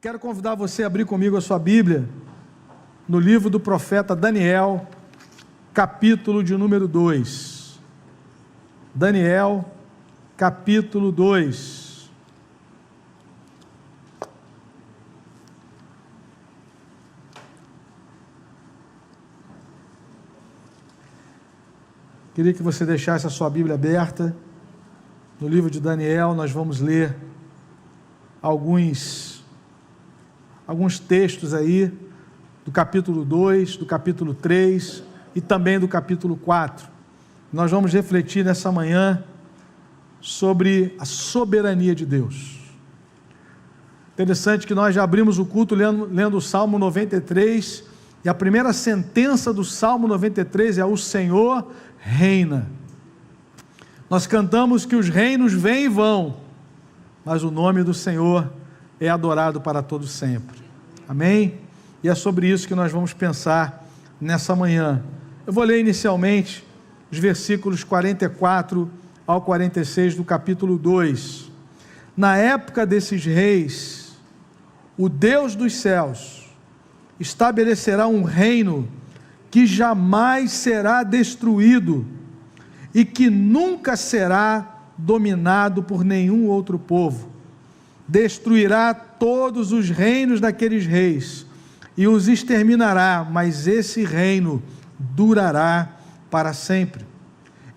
Quero convidar você a abrir comigo a sua Bíblia no livro do profeta Daniel, capítulo de número 2. Daniel, capítulo 2. Queria que você deixasse a sua Bíblia aberta. No livro de Daniel, nós vamos ler alguns textos aí, do capítulo 2, do capítulo 3 e também do capítulo 4. Nós vamos refletir nessa manhã sobre a soberania de Deus. Interessante que nós já abrimos o culto lendo o Salmo 93, e a primeira sentença do Salmo 93 é: o Senhor reina. Nós cantamos que os reinos vêm e vão, mas o nome do Senhor é adorado para todo sempre. Amém? E é sobre isso que nós vamos pensar nessa manhã. Eu vou ler inicialmente os versículos 44 ao 46 do capítulo 2. Na época desses reis, o Deus dos céus estabelecerá um reino que jamais será destruído e que nunca será dominado por nenhum outro povo. Destruirá todos os reinos daqueles reis e os exterminará, mas esse reino durará para sempre.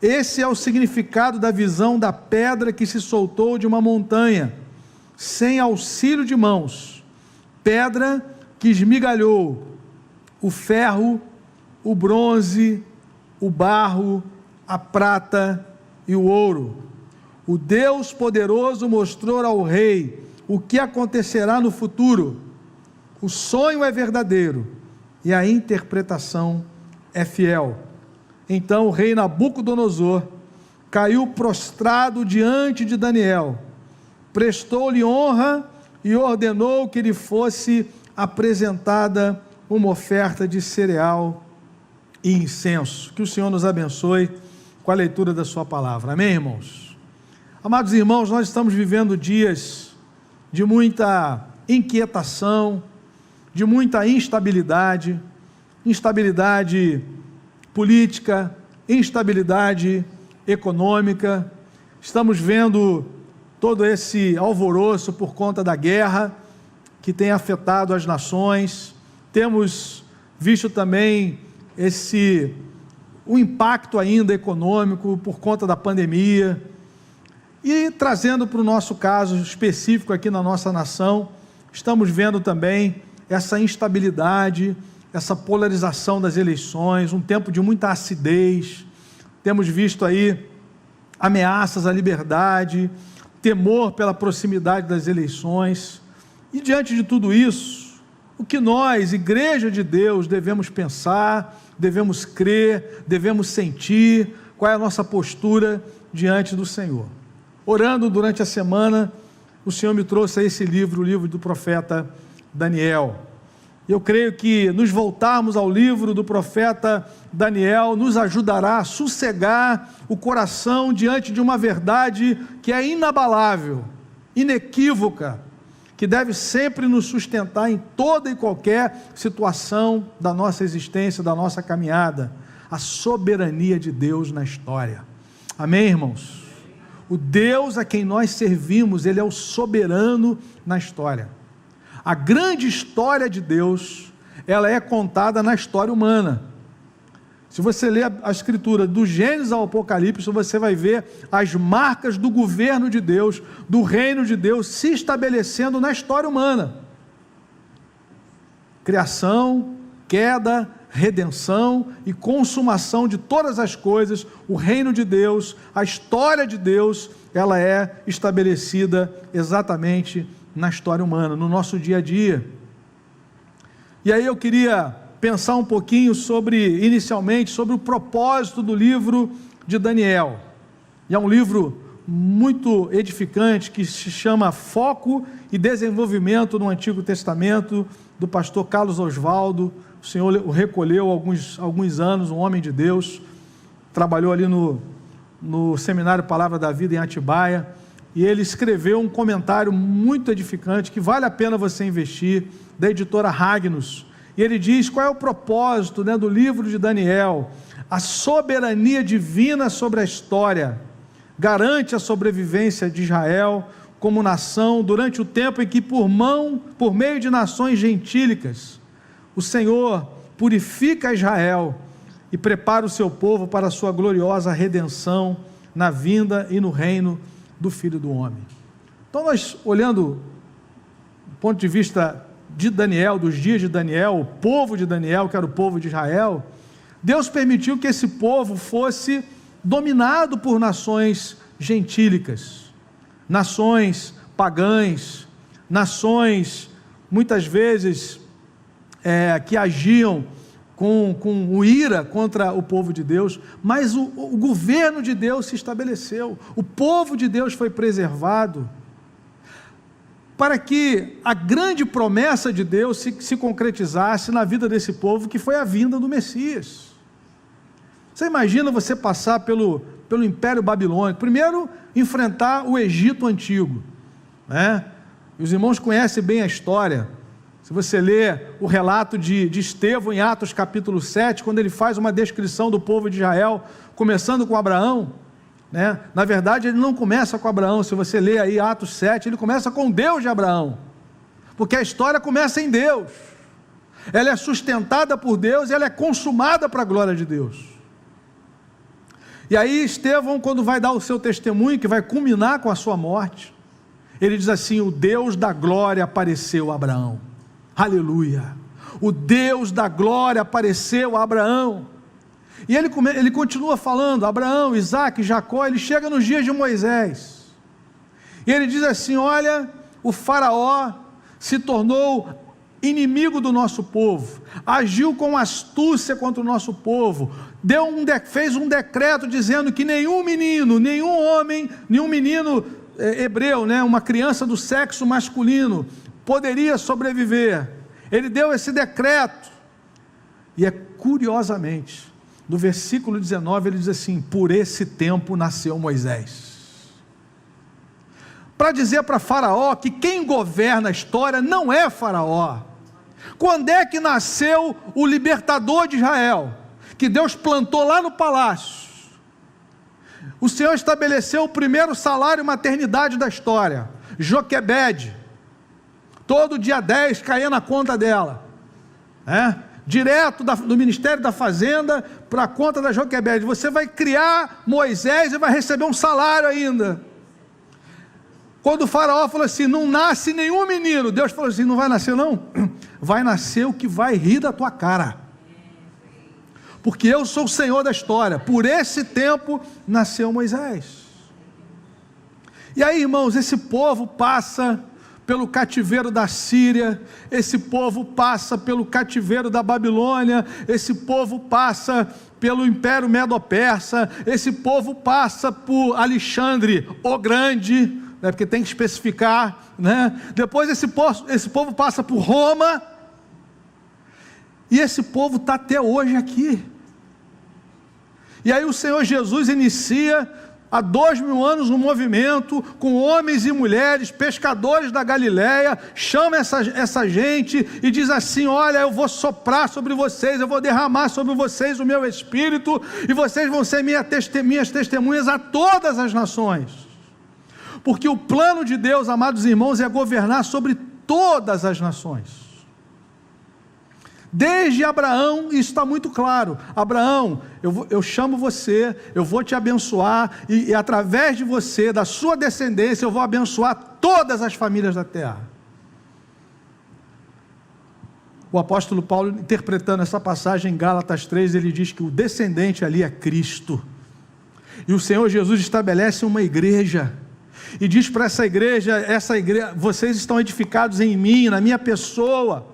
Esse é o significado da visão da pedra que se soltou de uma montanha, sem auxílio de mãos, pedra que esmigalhou o ferro, o bronze, o barro, a prata e o ouro. O Deus poderoso mostrou ao rei o que acontecerá no futuro. O sonho é verdadeiro e a interpretação é fiel. Então o rei Nabucodonosor caiu prostrado diante de Daniel, prestou-lhe honra e ordenou que lhe fosse apresentada uma oferta de cereal e incenso. Que o Senhor nos abençoe com a leitura da sua palavra. Amém, irmãos? Amados irmãos, nós estamos vivendo dias de muita inquietação, de muita instabilidade política, instabilidade econômica. Estamos vendo todo esse alvoroço por conta da guerra que tem afetado as nações. Temos visto também o impacto ainda econômico por conta da pandemia. E trazendo para o nosso caso específico aqui na nossa nação, estamos vendo também essa instabilidade, essa polarização das eleições, um tempo de muita acidez. Temos visto aí ameaças à liberdade, temor pela proximidade das eleições. E diante de tudo isso, o que nós, Igreja de Deus, devemos pensar, devemos crer, devemos sentir, qual é a nossa postura diante do Senhor? Orando durante a semana, o Senhor me trouxe a esse livro, o livro do profeta Daniel. Eu creio que nos voltarmos ao livro do profeta Daniel nos ajudará a sossegar o coração diante de uma verdade que é inabalável, inequívoca, que deve sempre nos sustentar em toda e qualquer situação da nossa existência, da nossa caminhada: a soberania de Deus na história. Amém, irmãos? O Deus a quem nós servimos, Ele é o soberano na história. A grande história de Deus, ela é contada na história humana. Se você ler a Escritura, do Gênesis ao Apocalipse, você vai ver as marcas do governo de Deus, do reino de Deus, se estabelecendo na história humana. Criação, queda, redenção e consumação de todas as coisas. O reino de Deus, a história de Deus, ela é estabelecida exatamente na história humana, no nosso dia a dia. E aí eu queria pensar um pouquinho inicialmente, sobre o propósito do livro de Daniel. E é um livro muito edificante, que se chama Foco e Desenvolvimento no Antigo Testamento, do pastor Carlos Oswaldo. O Senhor o recolheu há alguns anos, um homem de Deus, trabalhou ali no Seminário Palavra da Vida em Atibaia. e ele escreveu um comentário muito edificante, que vale a pena você investir, da editora Ragnos, e ele diz qual é o propósito, do livro de Daniel. A soberania divina sobre a história garante a sobrevivência de Israel como nação durante o tempo em que por meio de nações gentílicas, o Senhor purifica Israel e prepara o seu povo para a sua gloriosa redenção na vinda e no reino do Filho do Homem. Então nós, olhando do ponto de vista de Daniel, dos dias de Daniel, o povo de Daniel, que era o povo de Israel, Deus permitiu que esse povo fosse dominado por nações gentílicas, nações pagãs, nações muitas vezes que agiam com ira contra o povo de Deus, mas o governo de Deus se estabeleceu, o povo de Deus foi preservado, para que a grande promessa de Deus se concretizasse na vida desse povo, que foi a vinda do Messias. Você imagina você passar pelo Império Babilônico, primeiro enfrentar o Egito Antigo, E os irmãos conhecem bem a história. Se você ler o relato de Estevão em Atos capítulo 7, quando ele faz uma descrição do povo de Israel, começando com Abraão, na verdade ele não começa com Abraão, se você ler aí Atos 7, ele começa com Deus de Abraão, porque a história começa em Deus, ela é sustentada por Deus e ela é consumada para a glória de Deus. E aí Estevão, quando vai dar o seu testemunho, que vai culminar com a sua morte, ele diz assim: o Deus da glória apareceu a Abraão. Aleluia! O Deus da glória apareceu a Abraão. E ele continua falando, Abraão, Isaac, Jacó. Ele chega nos dias de Moisés, e ele diz assim: olha, o faraó se tornou inimigo do nosso povo, agiu com astúcia contra o nosso povo, fez um decreto dizendo que nenhum menino hebreu, uma criança do sexo masculino, poderia sobreviver. Ele deu esse decreto, e curiosamente, no versículo 19 ele diz assim: por esse tempo nasceu Moisés, para dizer para Faraó que quem governa a história não é Faraó. Quando é que nasceu o libertador de Israel, que Deus plantou lá no palácio? O Senhor estabeleceu o primeiro salário maternidade da história, Joquebede. Todo dia 10 caía na conta dela, direto do Ministério da Fazenda para a conta da Joquebede. Você vai criar Moisés e vai receber um salário ainda. Quando o faraó falou assim: não nasce nenhum menino, Deus falou assim: não vai nascer não? Vai nascer o que vai rir da tua cara, porque eu sou o Senhor da história. Por esse tempo nasceu Moisés. E aí, irmãos, esse povo passa pelo cativeiro da Síria, esse povo passa pelo cativeiro da Babilônia, esse povo passa pelo Império Medo-Persa, esse povo passa por Alexandre o Grande, porque tem que especificar, depois esse povo passa por Roma, e esse povo está até hoje aqui. E aí o Senhor Jesus inicia há 2000 anos um movimento com homens e mulheres, pescadores da Galileia, chama essa gente e diz assim: olha, eu vou soprar sobre vocês, eu vou derramar sobre vocês o meu Espírito, e vocês vão ser minhas testemunhas a todas as nações. Porque o plano de Deus, amados irmãos, é governar sobre todas as nações. Desde Abraão, isso está muito claro: Abraão, eu chamo você, eu vou te abençoar, e através de você, da sua descendência, eu vou abençoar todas as famílias da terra. O apóstolo Paulo, interpretando essa passagem em Gálatas 3, ele diz que o descendente ali é Cristo, e o Senhor Jesus estabelece uma igreja, e diz para essa igreja: vocês estão edificados em mim, na minha pessoa,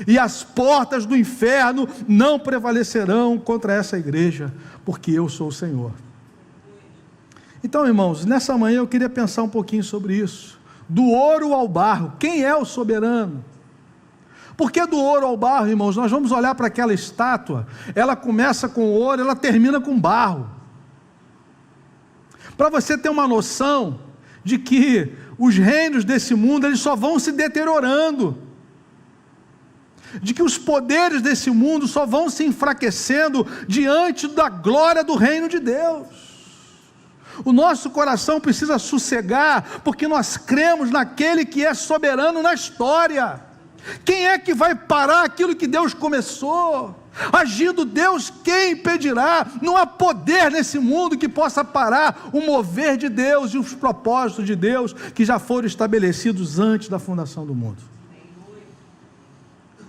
e as portas do inferno não prevalecerão contra essa igreja, porque eu sou o Senhor. Então, irmãos, nessa manhã eu queria pensar um pouquinho sobre isso, do ouro ao barro. Quem é o soberano? Por que do ouro ao barro, irmãos? Nós vamos olhar para aquela estátua, ela começa com ouro, ela termina com barro. Para você ter uma noção, de que os reinos desse mundo eles só vão se deteriorando, de que os poderes desse mundo só vão se enfraquecendo diante da glória do reino de Deus. O nosso coração precisa sossegar, porque nós cremos naquele que é soberano na história. Quem é que vai parar aquilo que Deus começou? Agindo Deus, quem impedirá? Não há poder nesse mundo que possa parar o mover de Deus e os propósitos de Deus que já foram estabelecidos antes da fundação do mundo.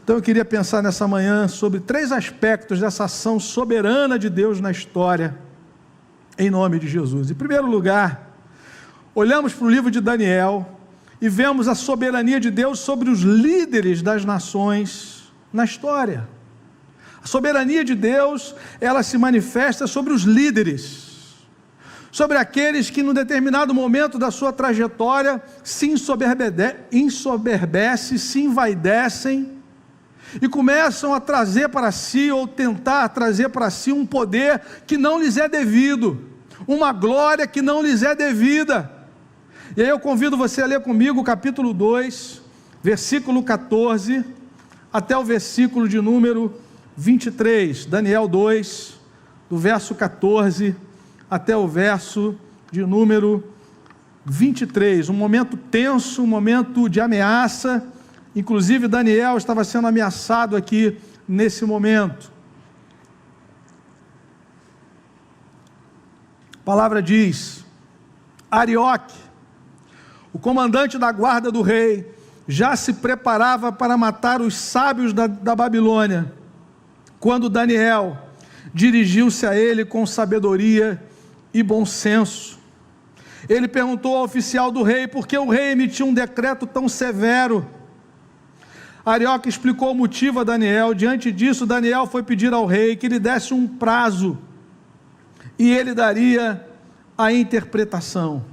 Então eu queria pensar nessa manhã sobre 3 aspectos dessa ação soberana de Deus na história, em nome de Jesus. Em primeiro lugar, olhamos para o livro de Daniel e vemos a soberania de Deus sobre os líderes das nações na história. A soberania de Deus, ela se manifesta sobre os líderes, sobre aqueles que num determinado momento da sua trajetória se ensoberbecem, se envaidecem e começam a trazer para si, ou tentar trazer para si um poder que não lhes é devido, uma glória que não lhes é devida. E aí eu convido você a ler comigo o capítulo 2, versículo 14, até o versículo de número 23, Daniel 2, do verso 14 até o verso de número 23, um momento tenso, um momento de ameaça. Inclusive Daniel estava sendo ameaçado aqui nesse momento. A palavra diz: Arioque, o comandante da guarda do rei, já se preparava para matar os sábios da Babilônia, quando Daniel dirigiu-se a ele com sabedoria e bom senso. Ele perguntou ao oficial do rei por que o rei emitiu um decreto tão severo. Arioque explicou o motivo a Daniel. Diante disso, Daniel foi pedir ao rei que lhe desse um prazo, e ele daria a interpretação.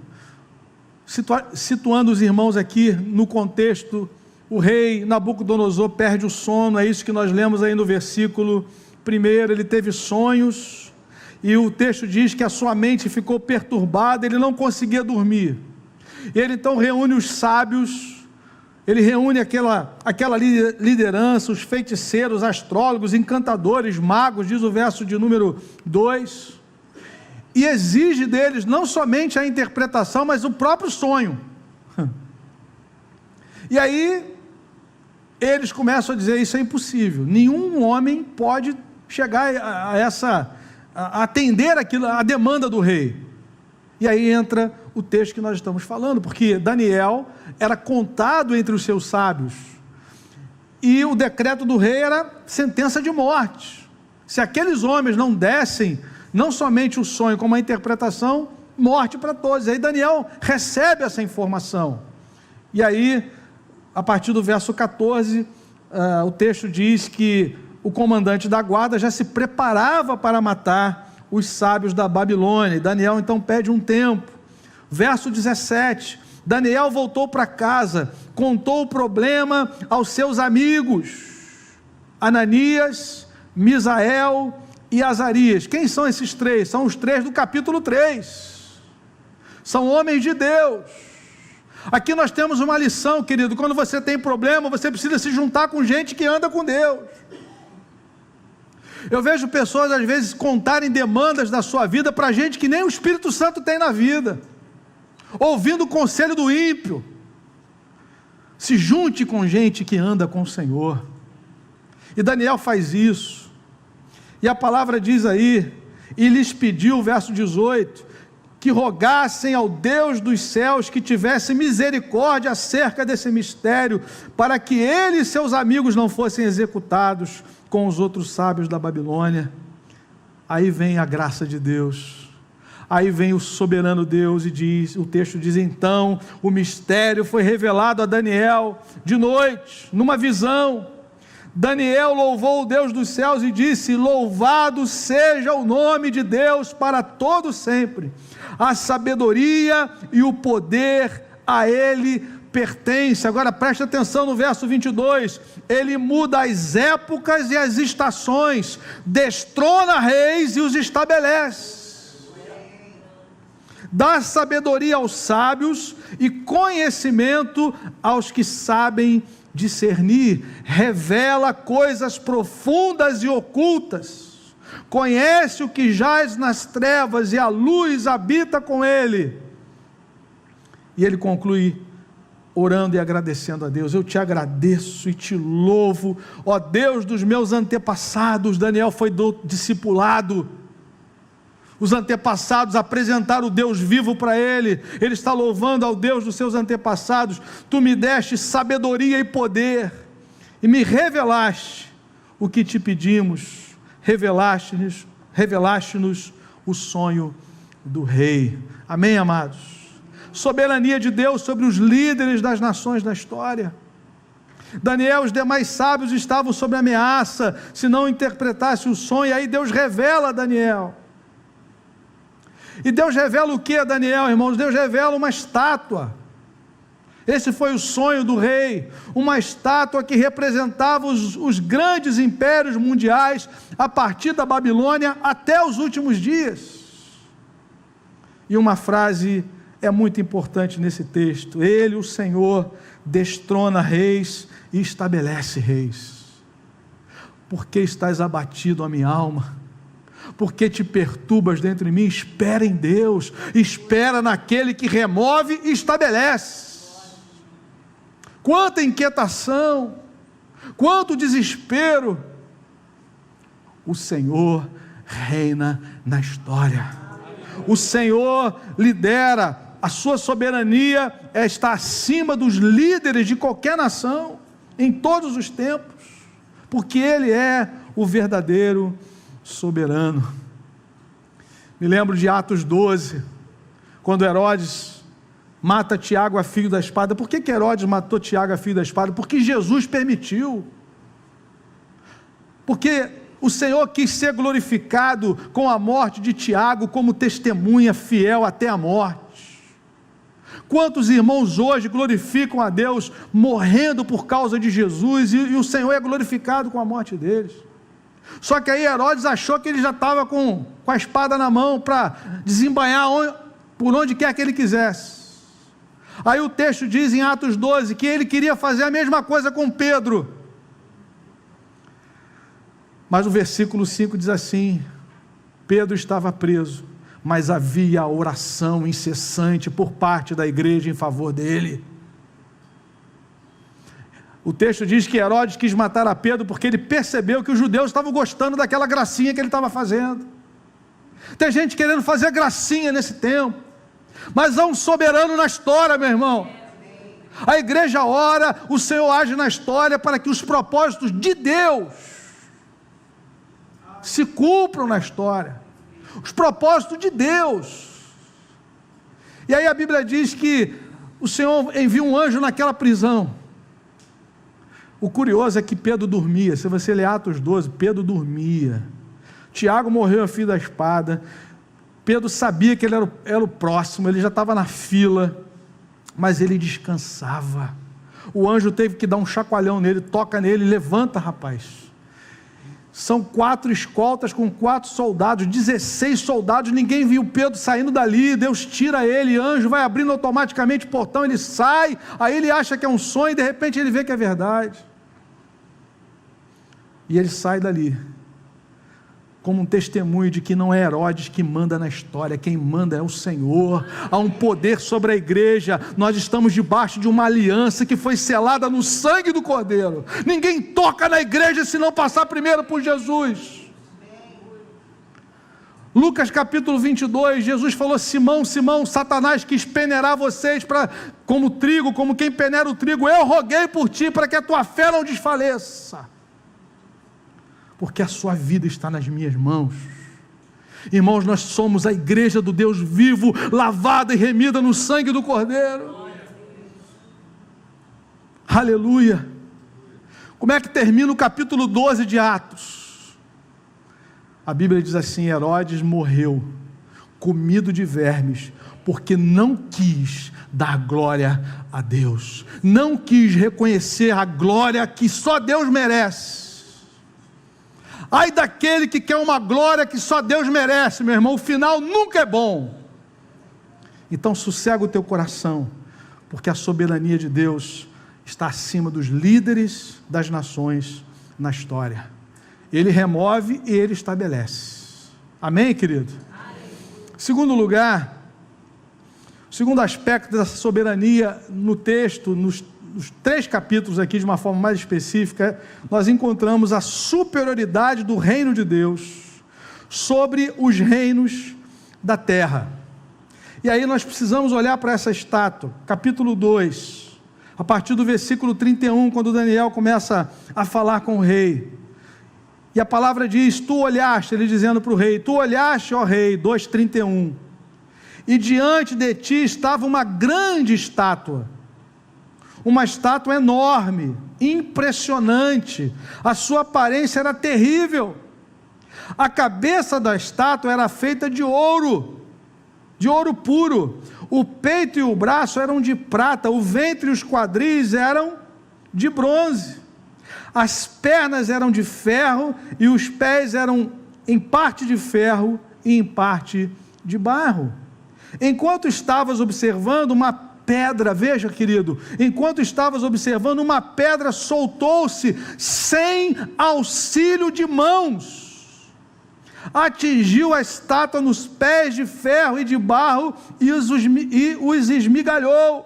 Situando os irmãos aqui no contexto, o rei Nabucodonosor perde o sono, é isso que nós lemos aí no versículo 1, ele teve sonhos, e o texto diz que a sua mente ficou perturbada, ele não conseguia dormir. Ele então reúne os sábios, ele reúne aquela liderança, os feiticeiros, astrólogos, encantadores, magos, diz o verso de número 2, e exige deles não somente a interpretação, mas o próprio sonho. E aí eles começam a dizer: isso é impossível, nenhum homem pode chegar a atender aquilo, a demanda do rei. E aí entra o texto que nós estamos falando, porque Daniel era contado entre os seus sábios, e o decreto do rei era sentença de morte. Se aqueles homens não dessem não somente o sonho, como a interpretação, morte para todos. E aí Daniel recebe essa informação, e aí a partir do verso 14, o texto diz que o comandante da guarda já se preparava para matar os sábios da Babilônia, e Daniel então pede um tempo. Verso 17, Daniel voltou para casa, contou o problema aos seus amigos, Ananias, Misael e Azarias. Quem são esses 3? São os 3 do capítulo 3, são homens de Deus. Aqui nós temos uma lição, querido: quando você tem problema, você precisa se juntar com gente que anda com Deus. Eu vejo pessoas às vezes contarem demandas da sua vida para gente que nem o Espírito Santo tem na vida, ouvindo o conselho do ímpio. Se junte com gente que anda com o Senhor, e Daniel faz isso, e a palavra diz aí: e lhes pediu, verso 18, que rogassem ao Deus dos céus que tivesse misericórdia acerca desse mistério, para que ele e seus amigos não fossem executados com os outros sábios da Babilônia. Aí vem a graça de Deus, aí vem o soberano Deus, e diz, o texto diz: então o mistério foi revelado a Daniel de noite, numa visão. Daniel louvou o Deus dos céus e disse: louvado seja o nome de Deus para todo sempre, a sabedoria e o poder a ele pertence. Agora preste atenção no verso 22, ele muda as épocas e as estações, destrona reis e os estabelece. dá sabedoria aos sábios e conhecimento aos que sabem discernir, revela coisas profundas e ocultas, conhece o que jaz nas trevas e a luz habita com ele. E ele conclui orando e agradecendo a Deus. Eu te agradeço e te louvo, ó Deus dos meus antepassados. Daniel foi discipulado. Os antepassados apresentaram o Deus vivo para ele. Ele está louvando ao Deus dos seus antepassados. Tu me deste sabedoria e poder, e me revelaste o que te pedimos. Revelaste-nos o sonho do rei. Amém, amados? Soberania de Deus sobre os líderes das nações da história. Daniel e os demais sábios estavam sob ameaça se não interpretasse o sonho. E aí Deus revela a Daniel. E Deus revela o que a Daniel, irmãos? Deus revela uma estátua. Esse foi o sonho do rei, uma estátua que representava os grandes impérios mundiais, a partir da Babilônia até os últimos dias. E uma frase é muito importante nesse texto: ele, o Senhor, destrona reis e estabelece reis. Por que estás abatido, a minha alma? Por que te perturbas dentro de mim? Espera em Deus, espera naquele que remove e estabelece. Quanta inquietação, quanto desespero! O Senhor reina na história. O Senhor lidera. A sua soberania está acima dos líderes de qualquer nação, em todos os tempos, porque Ele é o verdadeiro soberano. Me lembro de Atos 12, quando Herodes mata Tiago a fio da espada. Por que Herodes matou Tiago a fio da espada? Porque Jesus permitiu. Porque o Senhor quis ser glorificado com a morte de Tiago como testemunha fiel até a morte. Quantos irmãos hoje glorificam a Deus morrendo por causa de Jesus, e o Senhor é glorificado com a morte deles? Só que aí Herodes achou que ele já estava com a espada na mão para desembainhar por onde quer que ele quisesse. Aí o texto diz em Atos 12 que ele queria fazer a mesma coisa com Pedro. Mas o versículo 5 diz assim: Pedro estava preso, mas havia oração incessante por parte da igreja em favor dele. O texto diz que Herodes quis matar a Pedro porque ele percebeu que os judeus estavam gostando daquela gracinha que ele estava fazendo. Tem gente querendo fazer gracinha nesse tempo, mas há um soberano na história, meu irmão. A igreja ora, o Senhor age na história para que os propósitos de Deus se cumpram na história. Os propósitos de Deus. E aí a Bíblia diz que o Senhor envia um anjo naquela prisão. O curioso é que Pedro dormia. Se você ler Atos 12, Pedro dormia. Tiago morreu a fio da espada. Pedro sabia que ele era o próximo, ele já estava na fila, mas ele descansava. O anjo teve que dar um chacoalhão nele, toca nele, levanta, rapaz. São 4 escoltas com 4 soldados, 16 soldados, ninguém viu Pedro saindo dali. Deus tira ele, anjo vai abrindo automaticamente o portão, ele sai, aí ele acha que é um sonho, de repente ele vê que é verdade. E ele sai dali, como um testemunho de que não é Herodes que manda na história, quem manda é o Senhor. Há um poder sobre a igreja, nós estamos debaixo de uma aliança que foi selada no sangue do Cordeiro. Ninguém toca na igreja se não passar primeiro por Jesus. Lucas capítulo 22, Jesus falou: Simão, Simão, Satanás quis peneirar vocês como trigo, como quem peneira o trigo. Eu roguei por ti para que a tua fé não desfaleça, porque a sua vida está nas minhas mãos. Irmãos, nós somos a igreja do Deus vivo, lavada e remida no sangue do Cordeiro. Aleluia. Como é que termina o capítulo 12 de Atos? A Bíblia diz assim: Herodes morreu, comido de vermes, porque não quis dar glória a Deus, não quis reconhecer a glória que só Deus merece. Ai daquele que quer uma glória que só Deus merece, meu irmão, o final nunca é bom. Então sossega o teu coração, porque a soberania de Deus está acima dos líderes das nações na história. Ele remove e Ele estabelece. Amém, querido? Amém. Segundo lugar, o segundo aspecto dessa soberania no texto, nos 3 capítulos aqui de uma forma mais específica, nós encontramos a superioridade do reino de Deus sobre os reinos da terra. E aí nós precisamos olhar para essa estátua, capítulo 2, a partir do versículo 31, quando Daniel começa a falar com o rei. E a palavra diz, tu olhaste, ele dizendo para o rei, tu olhaste, ó rei, 2:31, e diante de ti estava uma grande estátua, uma estátua enorme, impressionante, a sua aparência era terrível, a cabeça da estátua era feita de ouro puro, o peito e o braço eram de prata, o ventre e os quadris eram de bronze, as pernas eram de ferro e os pés eram em parte de ferro e em parte de barro. Enquanto estavas observando, uma pedra, veja querido, enquanto estavas observando, uma pedra soltou-se sem auxílio de mãos, atingiu a estátua nos pés de ferro e de barro e os esmigalhou.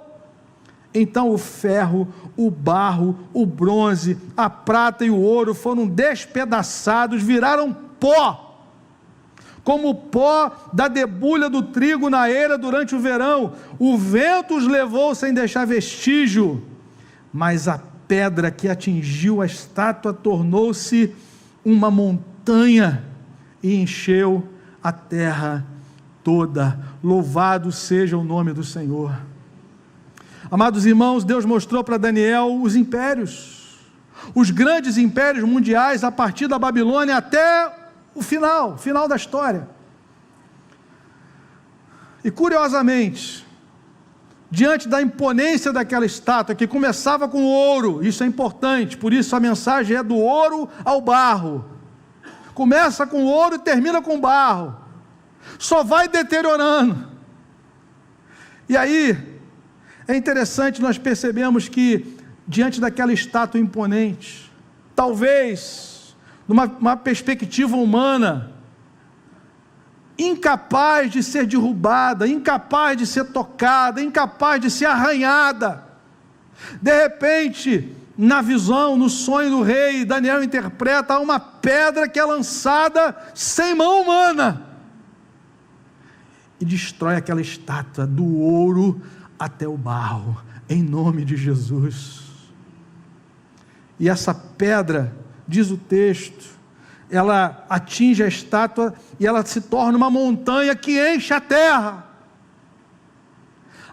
Então o ferro, o barro, o bronze, a prata e o ouro foram despedaçados, viraram pó, como o pó da debulha do trigo na eira durante o verão. O vento os levou sem deixar vestígio, mas a pedra que atingiu a estátua tornou-se uma montanha e encheu a terra toda. Louvado seja o nome do Senhor. Amados irmãos, Deus mostrou para Daniel os impérios, os grandes impérios mundiais, a partir da Babilônia até o final da história. E curiosamente, diante da imponência daquela estátua, que começava com ouro, isso é importante, por isso a mensagem é do ouro ao barro, começa com ouro e termina com barro, só vai deteriorando. E aí, é interessante, nós percebemos que, diante daquela estátua imponente, talvez, numa perspectiva humana, incapaz de ser derrubada, incapaz de ser tocada, incapaz de ser arranhada, de repente, na visão, no sonho do rei, Daniel interpreta uma pedra que é lançada sem mão humana, e destrói aquela estátua do ouro até o barro, em nome de Jesus. E essa pedra, diz o texto, ela atinge a estátua e ela se torna uma montanha que enche a terra.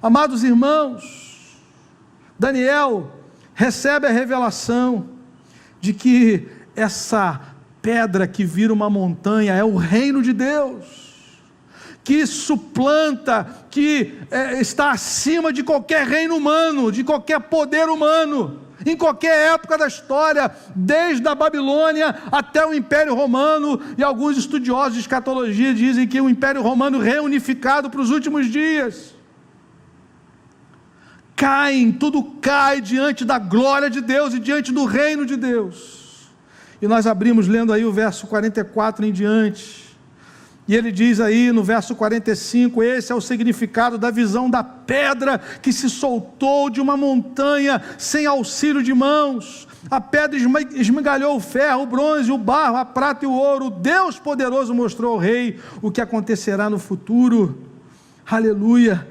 Amados irmãos, Daniel recebe a revelação de que essa pedra que vira uma montanha é o reino de Deus, que suplanta, que está acima de qualquer reino humano, de qualquer poder humano, em qualquer época da história, desde a Babilônia até o Império Romano, e alguns estudiosos de escatologia dizem que o Império Romano reunificado para os últimos dias. Tudo cai diante da glória de Deus e diante do reino de Deus. E nós abrimos lendo aí o verso 44 em diante, e ele diz aí no verso 45, esse é o significado da visão da pedra que se soltou de uma montanha sem auxílio de mãos. A pedra esmigalhou o ferro, o bronze, o barro, a prata e o ouro. Deus poderoso mostrou ao rei o que acontecerá no futuro. Aleluia!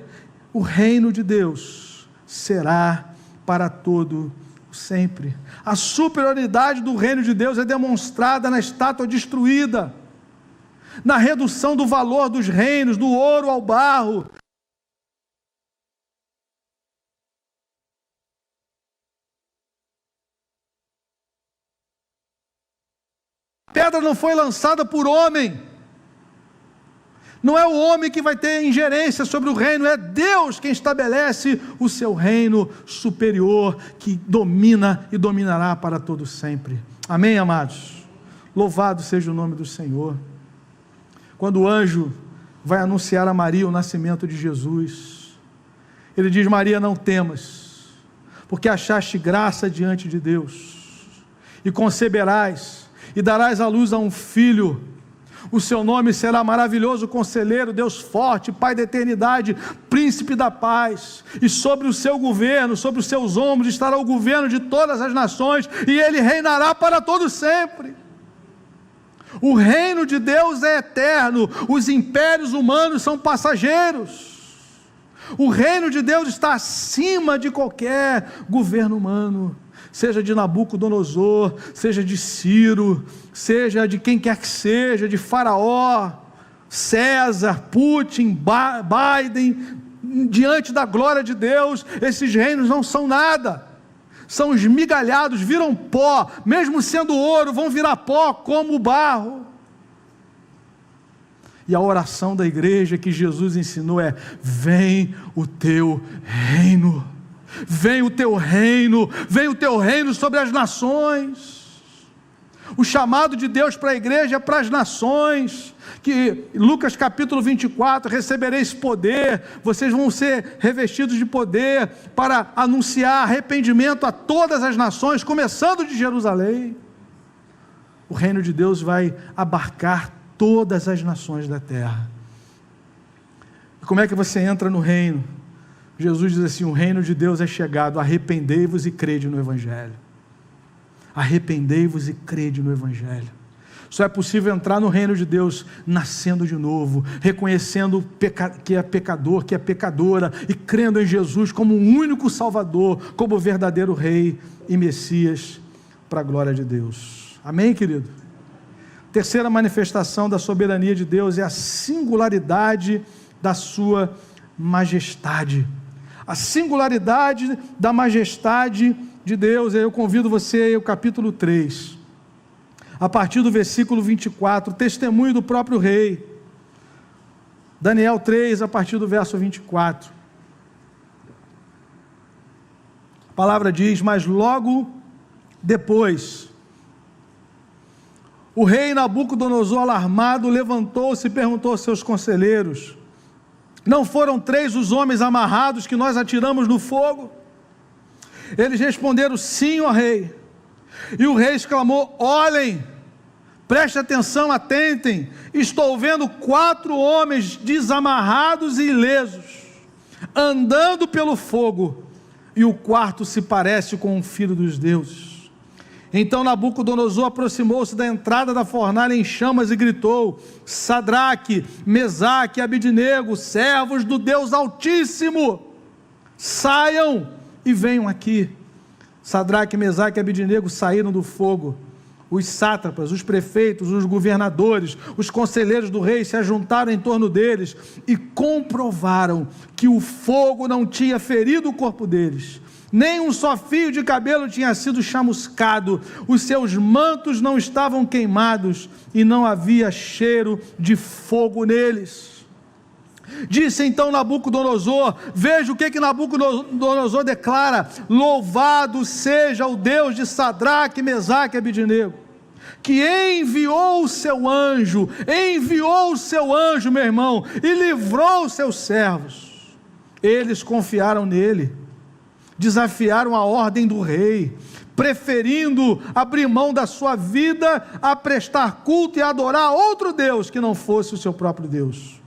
O reino de Deus será para todo sempre. A superioridade do reino de Deus é demonstrada na estátua destruída, na redução do valor dos reinos, do ouro ao barro. A pedra não foi lançada por homem, não é o homem que vai ter ingerência sobre o reino, é Deus quem estabelece o seu reino superior, que domina e dominará para todo sempre. Amém, amados? Louvado seja o nome do Senhor. Quando o anjo vai anunciar a Maria o nascimento de Jesus. Ele diz: Maria, não temas, porque achaste graça diante de Deus, e conceberás, e darás à luz a um filho. O seu nome será Maravilhoso Conselheiro, Deus Forte, Pai da Eternidade, Príncipe da Paz. E sobre o seu governo, sobre os seus ombros, estará o governo de todas as nações, e ele reinará para todo sempre. O reino de Deus é eterno, os impérios humanos são passageiros. O reino de Deus está acima de qualquer governo humano, seja de Nabucodonosor, seja de Ciro, seja de quem quer que seja, de Faraó, César, Putin, Biden. Diante da glória de Deus, esses reinos não são nada, são esmigalhados, viram pó, mesmo sendo ouro, vão virar pó como barro. E a oração da igreja que Jesus ensinou é: vem o teu reino, vem o teu reino, vem o teu reino sobre as nações. O chamado de Deus para a igreja é para as nações, que Lucas capítulo 24, recebereis poder, vocês vão ser revestidos de poder para anunciar arrependimento a todas as nações, começando de Jerusalém. O reino de Deus vai abarcar todas as nações da terra. E como é que você entra no reino? Jesus diz assim: o reino de Deus é chegado, arrependei-vos e crede no Evangelho. Arrependei-vos e crede no Evangelho. Só é possível entrar no reino de Deus nascendo de novo, reconhecendo que é pecador, que é pecadora, e crendo em Jesus como o único Salvador, como o verdadeiro Rei e Messias, para a glória de Deus. Amém, querido? Terceira manifestação da soberania de Deus é a singularidade da sua majestade. A singularidade da majestade de Deus. Eu convido você ao capítulo 3, a partir do versículo 24, testemunho do próprio rei. Daniel 3, a partir do verso 24. A palavra diz: mas logo depois, o rei Nabucodonosor, alarmado, levantou-se e perguntou aos seus conselheiros: não foram 3 os homens amarrados que nós atiramos no fogo? Eles responderam: sim, ó rei. E o rei exclamou: olhem, preste atenção, atentem, estou vendo 4 homens desamarrados e ilesos, andando pelo fogo, e o quarto se parece com um filho dos deuses. Então Nabucodonosor aproximou-se da entrada da fornalha em chamas e gritou: Sadraque, Mesaque e Abidnego, servos do Deus Altíssimo, saiam e venham aqui. Sadraque, Mesaque e Abidnego saíram do fogo. Os sátrapas, os prefeitos, os governadores, os conselheiros do rei se ajuntaram em torno deles e comprovaram que o fogo não tinha ferido o corpo deles, nem um só fio de cabelo tinha sido chamuscado, os seus mantos não estavam queimados e não havia cheiro de fogo neles. Disse então Nabucodonosor, veja o que Nabucodonosor declara: louvado seja o Deus de Sadraque, Mesaque e Abidnego, que enviou o seu anjo, meu irmão, e livrou os seus servos. Eles confiaram nele, desafiaram a ordem do rei, preferindo abrir mão da sua vida a prestar culto e adorar outro Deus que não fosse o seu próprio Deus.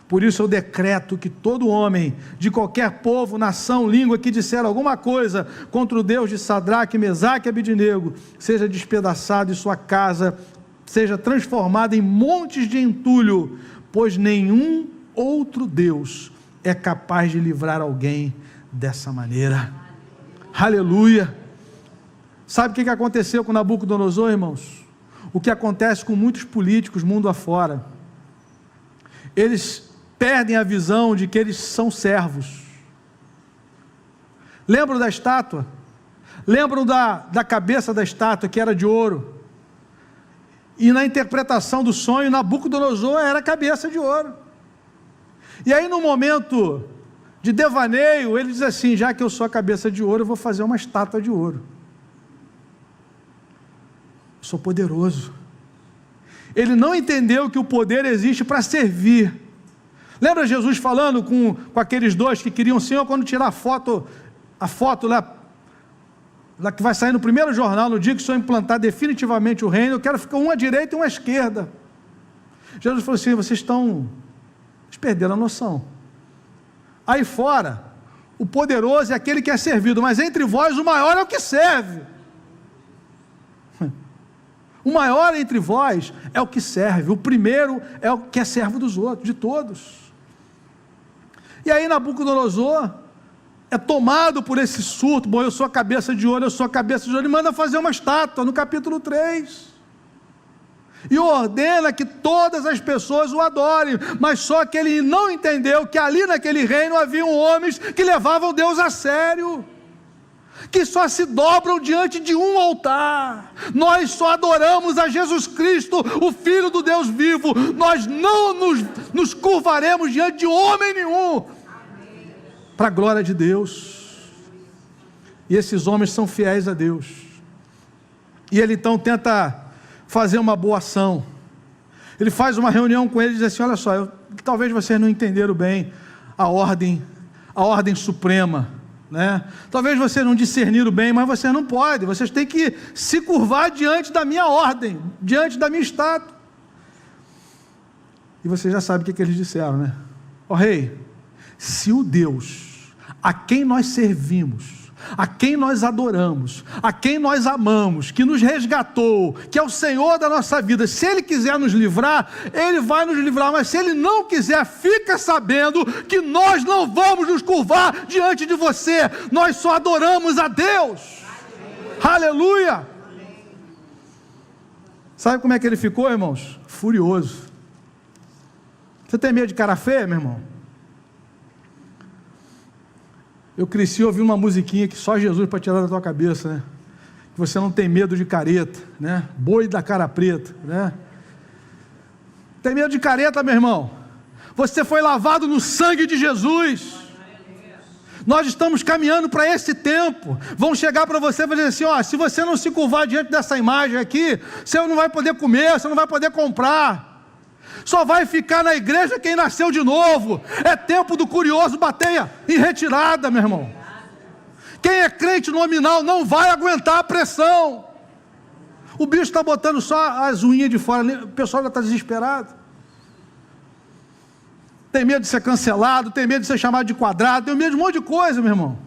Por isso eu decreto que todo homem, de qualquer povo, nação, língua, que disser alguma coisa contra o Deus de Sadraque, Mesaque e Abidnego, seja despedaçado e sua casa seja transformada em montes de entulho, pois nenhum outro Deus é capaz de livrar alguém dessa maneira. Aleluia! Sabe o que aconteceu com Nabucodonosor, irmãos? O que acontece com muitos políticos mundo afora. Eles perdem a visão de que eles são servos. Lembram da estátua? Lembram da cabeça da estátua, que era de ouro? E na interpretação do sonho, Nabucodonosor era a cabeça de ouro. E aí, no momento de devaneio, ele diz assim: já que eu sou a cabeça de ouro, eu vou fazer uma estátua de ouro. Eu sou poderoso. Ele não entendeu que o poder existe para servir. Lembra Jesus falando com aqueles dois que queriam, Senhor, quando tirar a foto lá que vai sair no primeiro jornal, no dia que o Senhor implantar definitivamente o reino, eu quero ficar um à direita e um à esquerda. Jesus falou assim, vocês perderam a noção. Aí fora, o poderoso é aquele que é servido, mas entre vós o maior é o que serve. O maior entre vós é o que serve, o primeiro é o que é servo dos outros, de todos. E aí Nabucodonosor é tomado por esse surto, bom, eu sou a cabeça de ouro, ele manda fazer uma estátua, no capítulo 3, e ordena que todas as pessoas o adorem, mas só que ele não entendeu que ali naquele reino haviam homens que levavam Deus a sério, que só se dobram diante de um altar. Nós só adoramos a Jesus Cristo, o Filho do Deus vivo. Nós não nos curvaremos diante de homem nenhum, para a glória de Deus. E esses homens são fiéis a Deus, e ele então tenta fazer uma boa ação. Ele faz uma reunião com eles e diz assim, olha só, talvez vocês não entenderam bem a ordem suprema, né? Talvez vocês não discerniram bem, mas vocês não podem, vocês têm que se curvar diante da minha ordem, diante da minha estátua. E você já sabe o que eles disseram, né? Ó rei, se o Deus a quem nós servimos, a quem nós adoramos, a quem nós amamos, que nos resgatou, que é o Senhor da nossa vida, se Ele quiser nos livrar, Ele vai nos livrar, mas se Ele não quiser, fica sabendo que nós não vamos nos curvar diante de você, nós só adoramos a Deus. Aleluia! Sabe como é que ele ficou, irmãos? Furioso. Você tem medo de cara feia, meu irmão? Eu cresci ouvindo uma musiquinha que só Jesus para tirar da tua cabeça, né? Que você não tem medo de careta, né? Boi da cara preta, né? Tem medo de careta, meu irmão? Você foi lavado no sangue de Jesus. Nós estamos caminhando para esse tempo. Vão chegar para você e dizer assim, ó, se você não se curvar diante dessa imagem aqui, você não vai poder comer, você não vai poder comprar. Só vai ficar na igreja quem nasceu de novo. É tempo do curioso bater em retirada, meu irmão. Quem é crente nominal não vai aguentar a pressão. O bicho está botando só as unhas de fora, o pessoal já está desesperado. Tem medo de ser cancelado, tem medo de ser chamado de quadrado, tem medo de um monte de coisa, meu irmão.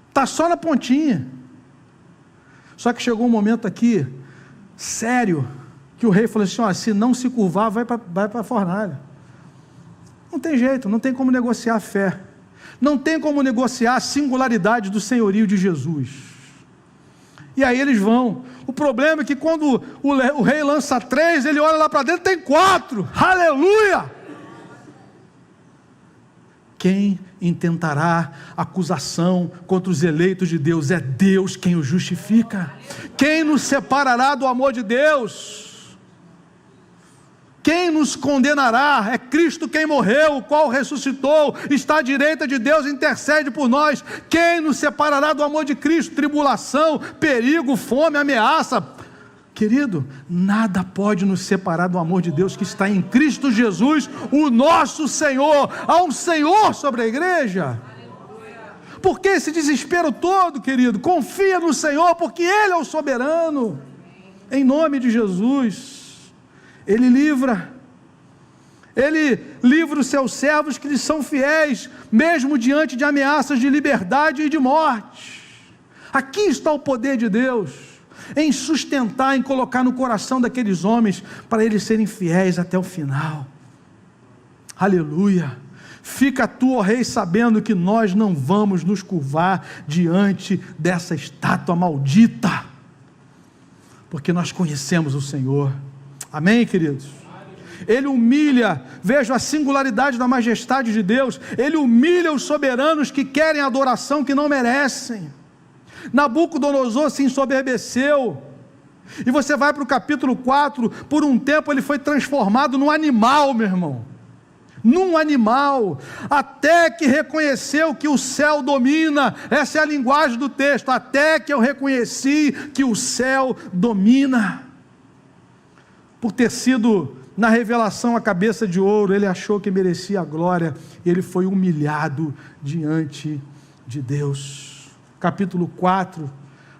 Está só na pontinha. Só que chegou um momento aqui, sério, que o rei falou assim, ó, se não se curvar, vai para a fornalha. Não tem jeito, não tem como negociar a fé. Não tem como negociar a singularidade do senhorio de Jesus. E aí eles vão. O problema é que quando o rei lança 3, ele olha lá para dentro, tem 4. Aleluia! Quem intentará acusação contra os eleitos de Deus? É Deus quem os justifica. Quem nos separará do amor de Deus? Quem nos condenará? É Cristo quem morreu, o qual ressuscitou, está à direita de Deus, intercede por nós. Quem nos separará do amor de Cristo? Tribulação, perigo, fome, ameaça. Querido, nada pode nos separar do amor de Deus que está em Cristo Jesus, o nosso Senhor. Há um Senhor sobre a igreja. Por que esse desespero todo, querido? Confia no Senhor, porque Ele é o soberano. Em nome de Jesus. Ele livra os seus servos que lhes são fiéis, mesmo diante de ameaças de liberdade e de morte. Aqui está o poder de Deus, em sustentar, em colocar no coração daqueles homens, para eles serem fiéis até o final. Aleluia! Fica tu, ó rei, sabendo que nós não vamos nos curvar diante dessa estátua maldita, porque nós conhecemos o Senhor. Amém, queridos? Ele humilha, veja a singularidade da majestade de Deus, Ele humilha os soberanos que querem adoração que não merecem. Nabucodonosor se ensoberbeceu, e você vai para o capítulo 4, por um tempo ele foi transformado num animal, meu irmão, num animal, até que reconheceu que o céu domina. Essa é a linguagem do texto, até que eu reconheci que o céu domina. Por ter sido na revelação a cabeça de ouro, ele achou que merecia a glória, e ele foi humilhado diante de Deus. Capítulo 4,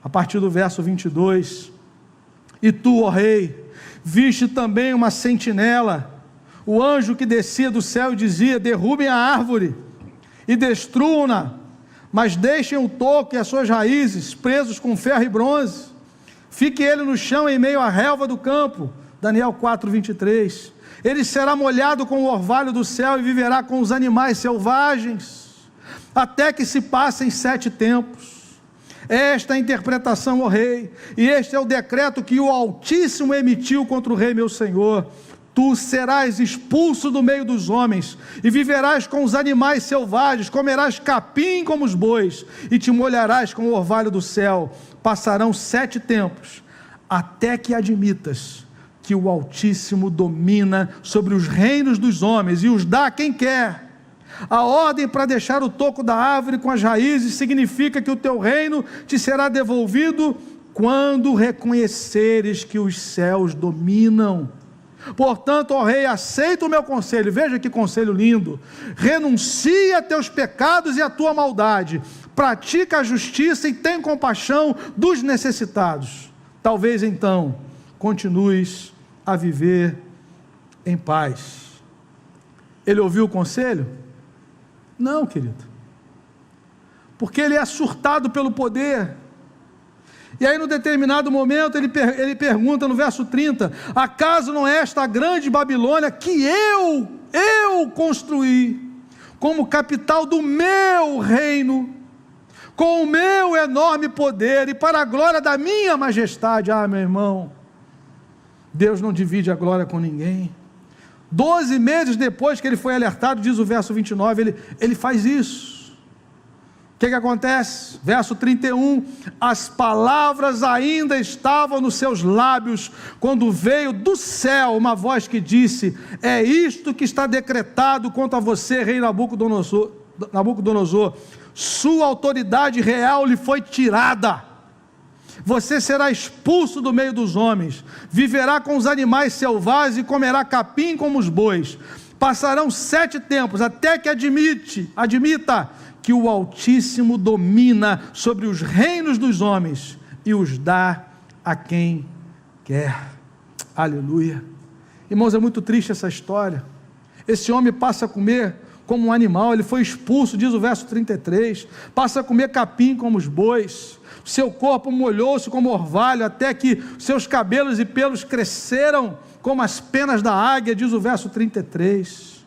a partir do verso 22, e tu, ó rei, viste também uma sentinela, o anjo que descia do céu e dizia: derrubem a árvore e destruam-na, mas deixem o toco e as suas raízes presos com ferro e bronze, fique ele no chão em meio à relva do campo. Daniel 4, 23, ele será molhado com o orvalho do céu e viverá com os animais selvagens, até que se passem 7 tempos. Esta é a interpretação, ó rei, e este é o decreto que o Altíssimo emitiu contra o rei meu senhor: tu serás expulso do meio dos homens, e viverás com os animais selvagens, comerás capim como os bois, e te molharás com o orvalho do céu. Passarão 7 tempos, até que admitas que o Altíssimo domina sobre os reinos dos homens, e os dá a quem quer. A ordem para deixar o toco da árvore com as raízes significa que o teu reino te será devolvido quando reconheceres que os céus dominam. Portanto, ó rei, aceita o meu conselho. Veja que conselho lindo: renuncia a teus pecados e a tua maldade, pratica a justiça e tem compaixão dos necessitados. Talvez então continues a viver em paz. Ele ouviu o conselho? Não, querido, porque ele é surtado pelo poder. E aí, no determinado momento, ele pergunta no verso 30, acaso não é esta a grande Babilônia que eu construí, como capital do meu reino, com o meu enorme poder, e para a glória da minha majestade? Ah, meu irmão, Deus não divide a glória com ninguém. 12 meses depois que ele foi alertado, diz o verso 29, ele faz isso. O que acontece? Verso 31, as palavras ainda estavam nos seus lábios, quando veio do céu uma voz que disse: é isto que está decretado contra você, rei Nabucodonosor, sua autoridade real lhe foi tirada, você será expulso do meio dos homens, viverá com os animais selvagens e comerá capim como os bois. Passarão 7 tempos, até que admita que o Altíssimo domina sobre os reinos dos homens e os dá a quem quer. Aleluia. Irmãos, é muito triste essa história. Esse homem passa a comer como um animal, ele foi expulso, diz o verso 33, passa a comer capim como os bois, seu corpo molhou-se como orvalho, até que seus cabelos e pelos cresceram como as penas da águia, diz o verso 33.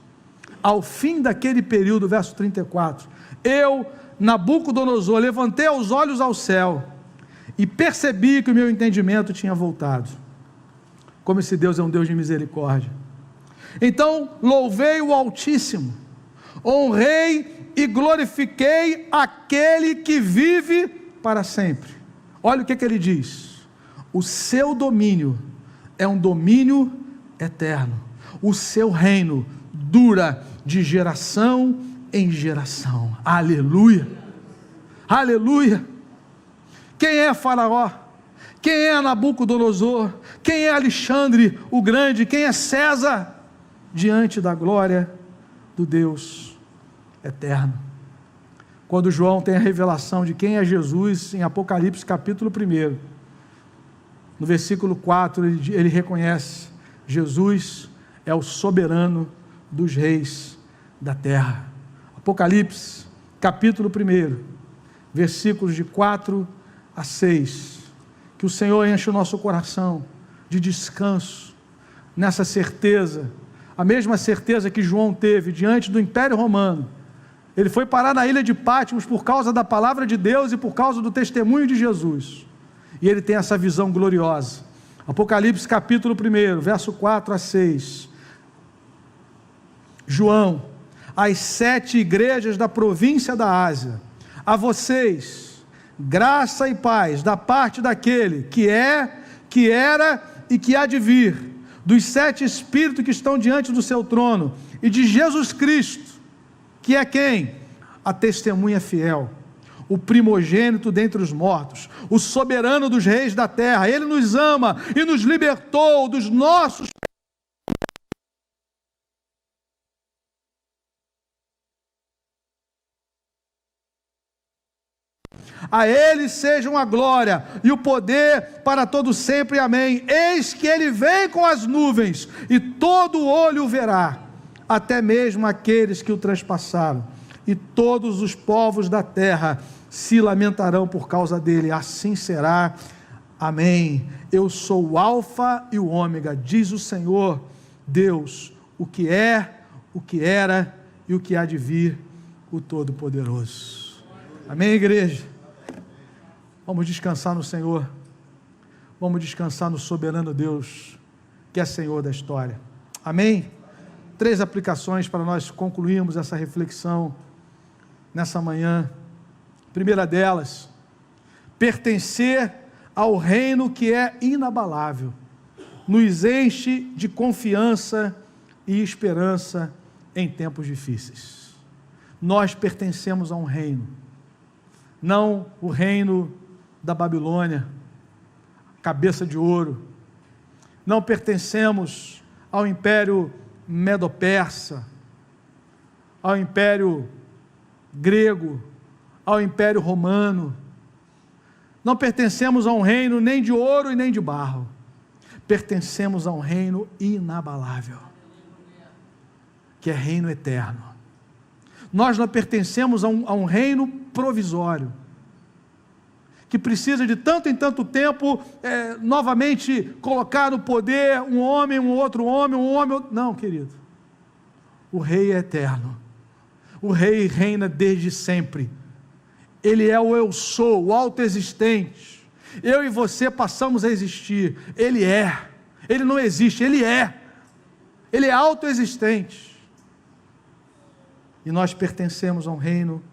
Ao fim daquele período, verso 34, eu, Nabucodonosor, levantei os olhos ao céu e percebi que o meu entendimento tinha voltado. Como esse Deus é um Deus de misericórdia. Então louvei o Altíssimo, honrei e glorifiquei aquele que vive para sempre. Olha o que ele diz: o seu domínio é um domínio eterno, o seu reino dura de geração em geração. Aleluia, aleluia. Quem é Faraó? Quem é Nabucodonosor? Quem é Alexandre o Grande? Quem é César? Diante da glória do Deus eterno. Quando João tem a revelação de quem é Jesus, em Apocalipse capítulo 1, no versículo 4, ele reconhece: Jesus é o soberano dos reis da terra. Apocalipse capítulo 1, versículos de 4 a 6, que o Senhor enche o nosso coração de descanso, nessa certeza, a mesma certeza que João teve diante do Império Romano. Ele foi parar na ilha de Patmos por causa da palavra de Deus e por causa do testemunho de Jesus, e ele tem essa visão gloriosa. Apocalipse capítulo 1, verso 4 a 6, João, às 7 igrejas da província da Ásia, a vocês, graça e paz da parte daquele que é, que era e que há de vir, dos 7 Espíritos que estão diante do seu trono, e de Jesus Cristo, que é quem? A testemunha fiel, o primogênito dentre os mortos, o soberano dos reis da terra. Ele nos ama e nos libertou dos nossos A Ele sejam a glória e o poder para todo sempre, amém. Eis que Ele vem com as nuvens, e todo olho o verá, até mesmo aqueles que o transpassaram, e todos os povos da terra se lamentarão por causa dele. Assim será, amém. Eu sou o alfa e o ômega, diz o Senhor Deus, o que é, o que era e o que há de vir, o Todo-Poderoso. Amém, igreja? Vamos descansar no Senhor, vamos descansar no soberano Deus, que é Senhor da história. Amém? 3 aplicações para nós concluirmos essa reflexão nessa manhã. Primeira delas, pertencer ao reino que é inabalável, nos enche de confiança e esperança em tempos difíceis. Nós pertencemos a um reino, não o reino da Babilônia, cabeça de ouro, não pertencemos ao império medo-persa, ao império grego, ao império romano, não pertencemos a um reino nem de ouro e nem de barro, pertencemos a um reino inabalável, que é reino eterno. Nós não pertencemos a um reino provisório, que precisa de tanto em tanto tempo, novamente colocar no poder um homem, um outro homem, não, querido, o rei é eterno, o rei reina desde sempre, ele é o eu sou, o autoexistente, eu e você passamos a existir, ele não existe, ele é autoexistente, e nós pertencemos a um reino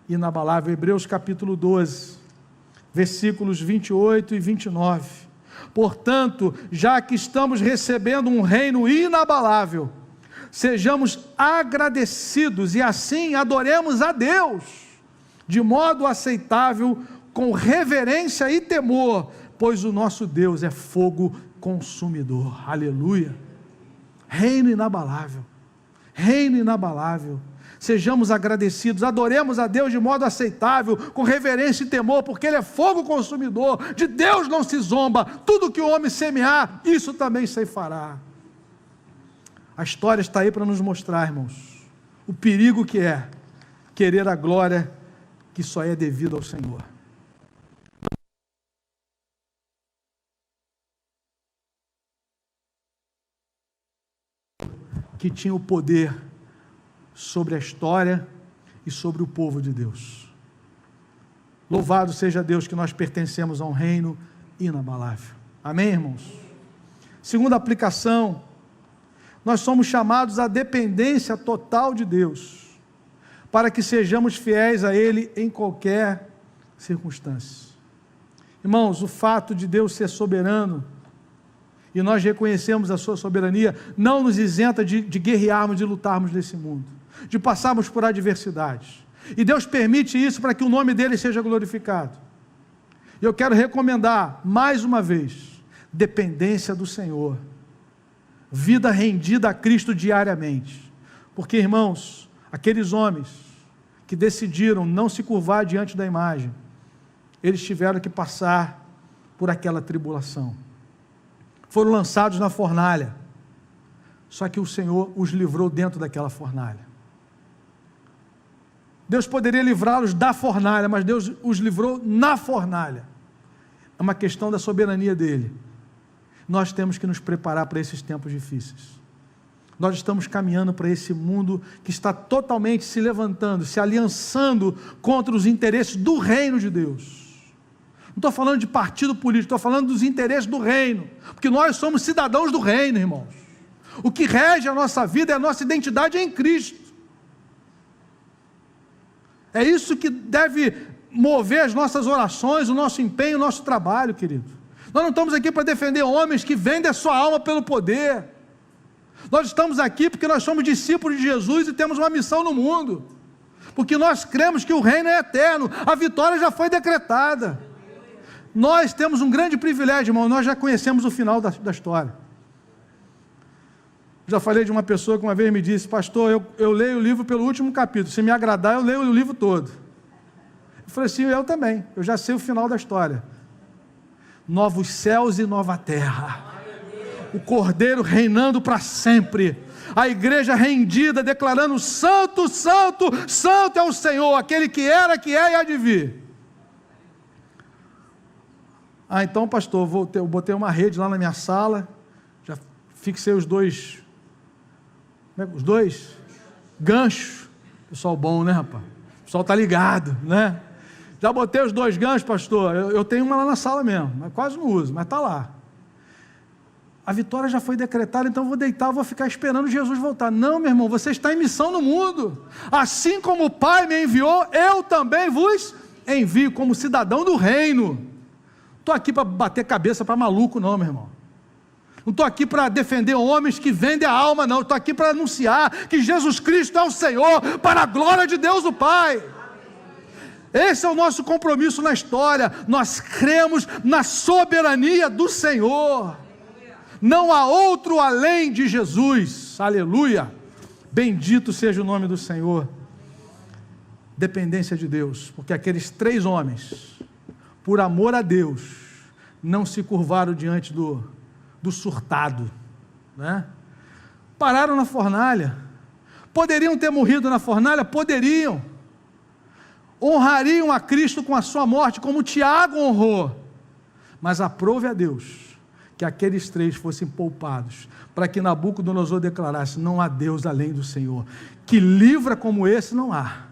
inabalável. Hebreus capítulo 12, versículos 28 e 29, portanto, já que estamos recebendo um reino inabalável, sejamos agradecidos e assim adoremos a Deus, de modo aceitável, com reverência e temor, pois o nosso Deus é fogo consumidor. Aleluia! Reino inabalável, sejamos agradecidos, adoremos a Deus de modo aceitável, com reverência e temor, porque Ele é fogo consumidor, de Deus não se zomba, tudo que o homem semear, isso também ceifará. A história está aí para nos mostrar, irmãos, o perigo que é querer a glória que só é devida ao Senhor. Que tinha o poder sobre a história e sobre o povo de Deus. Louvado seja Deus que nós pertencemos a um reino inabalável. Amém, irmãos? Segunda aplicação, nós somos chamados à dependência total de Deus, para que sejamos fiéis a Ele em qualquer circunstância. Irmãos, o fato de Deus ser soberano, e nós reconhecemos a sua soberania, não nos isenta de guerrearmos, de lutarmos nesse mundo, de passarmos por adversidades, e Deus permite isso para que o nome dEle seja glorificado. E eu quero recomendar, mais uma vez, dependência do Senhor, vida rendida a Cristo diariamente, porque, irmãos, aqueles homens que decidiram não se curvar diante da imagem, eles tiveram que passar por aquela tribulação, foram lançados na fornalha, só que o Senhor os livrou dentro daquela fornalha. Deus poderia livrá-los da fornalha, mas Deus os livrou na fornalha. É uma questão da soberania dEle. Nós temos que nos preparar para esses tempos difíceis. Nós estamos caminhando para esse mundo que está totalmente se levantando, se aliançando contra os interesses do reino de Deus. Não estou falando de partido político, estou falando dos interesses do reino, porque nós somos cidadãos do reino, irmãos. O que rege a nossa vida é a nossa identidade em Cristo. É isso que deve mover as nossas orações, o nosso empenho, o nosso trabalho, querido. Nós não estamos aqui para defender homens que vendem a sua alma pelo poder. Nós estamos aqui porque nós somos discípulos de Jesus e temos uma missão no mundo, porque nós cremos que o reino é eterno, a vitória já foi decretada. Nós temos um grande privilégio, irmão, nós já conhecemos o final da história. Já falei de uma pessoa que uma vez me disse: pastor, eu leio o livro pelo último capítulo, se me agradar eu leio o livro todo. Eu falei assim, eu também, eu já sei o final da história. Novos céus e nova terra. O Cordeiro reinando para sempre. A igreja rendida, declarando: santo, santo, santo é o Senhor, aquele que era, que é e há de vir. Então, pastor, eu botei uma rede lá na minha sala, já fixei os dois ganchos. Pessoal bom, né, rapaz? O pessoal tá ligado, né? Já botei os 2 ganchos, pastor. Eu tenho uma lá na sala mesmo, mas quase não uso, mas está lá. A vitória já foi decretada, então eu vou deitar, vou ficar esperando Jesus voltar. Não, meu irmão, você está em missão no mundo. Assim como o Pai me enviou, eu também vos envio como cidadão do reino. Não estou aqui para bater cabeça para maluco, não, meu irmão. Não estou aqui para defender homens que vendem a alma, não. Estou aqui para anunciar que Jesus Cristo é o Senhor, para a glória de Deus o Pai. Esse é o nosso compromisso na história. Nós cremos na soberania do Senhor. Não há outro além de Jesus. Aleluia. Bendito seja o nome do Senhor. Dependência de Deus, porque aqueles 3 homens, por amor a Deus, não se curvaram diante do surtado, né? Pararam na fornalha. Poderiam ter morrido na fornalha? Poderiam. Honrariam a Cristo com a sua morte, como Tiago honrou, mas aprove a Deus que aqueles 3 fossem poupados, para que Nabucodonosor declarasse: não há Deus além do Senhor, que livra como esse não há,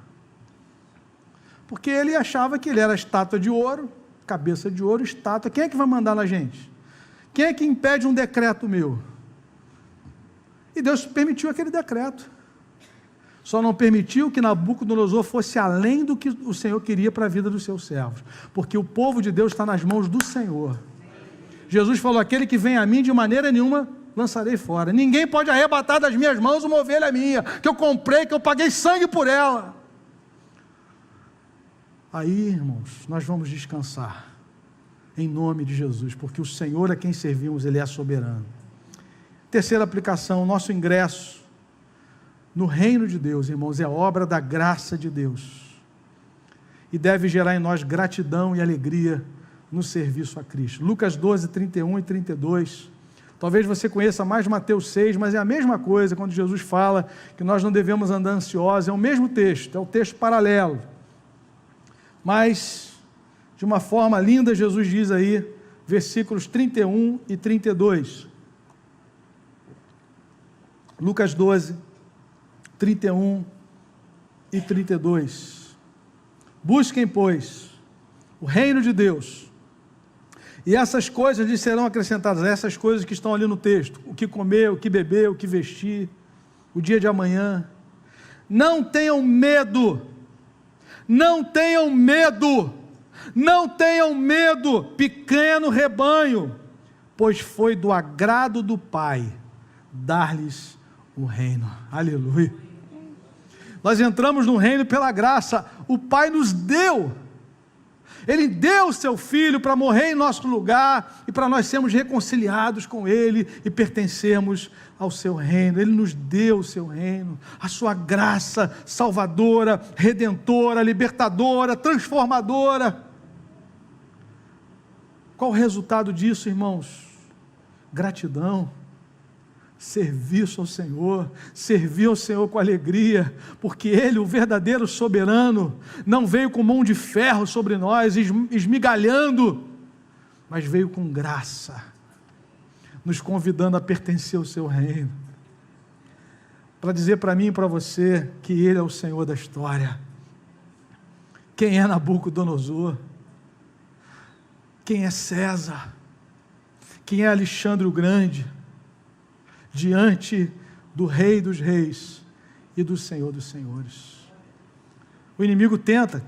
porque ele achava que ele era estátua de ouro, cabeça de ouro, estátua. Quem é que vai mandar na gente? Quem é que impede um decreto meu? E Deus permitiu aquele decreto. Só não permitiu que Nabucodonosor fosse além do que o Senhor queria para a vida dos seus servos, porque o povo de Deus está nas mãos do Senhor. Jesus falou: aquele que vem a mim, de maneira nenhuma lançarei fora. Ninguém pode arrebatar das minhas mãos uma ovelha minha, que eu comprei, que eu paguei sangue por ela. Aí, irmãos, nós vamos descansar, em nome de Jesus, porque o Senhor a quem servimos, Ele é soberano. Terceira aplicação: o nosso ingresso no reino de Deus, irmãos, é obra da graça de Deus, e deve gerar em nós gratidão e alegria no serviço a Cristo. Lucas 12, 31 e 32, talvez você conheça mais Mateus 6, mas é a mesma coisa, quando Jesus fala que nós não devemos andar ansiosos, é o mesmo texto, é o texto paralelo, mas, de uma forma linda, Jesus diz aí, versículos 31 e 32, Lucas 12, 31 e 32, busquem, pois, o reino de Deus, e essas coisas lhes serão acrescentadas, essas coisas que estão ali no texto, o que comer, o que beber, o que vestir, o dia de amanhã. Não tenham medo, não tenham medo, não tenham medo, pequeno rebanho, pois foi do agrado do Pai dar-lhes o reino. Aleluia. Nós entramos no reino pela graça, o Pai nos deu, Ele deu o seu Filho para morrer em nosso lugar, e para nós sermos reconciliados com Ele, e pertencermos ao seu reino. Ele nos deu o seu reino, a sua graça salvadora, redentora, libertadora, transformadora. Qual o resultado disso, irmãos? Gratidão, serviço ao Senhor, servir ao Senhor com alegria, porque Ele, o verdadeiro soberano, não veio com mão de ferro sobre nós, esmigalhando, mas veio com graça, nos convidando a pertencer ao seu reino, para dizer para mim e para você que Ele é o Senhor da história. Quem é Nabucodonosor? Quem é César? Quem é Alexandre o Grande? Diante do Rei dos Reis e do Senhor dos Senhores. O inimigo tenta,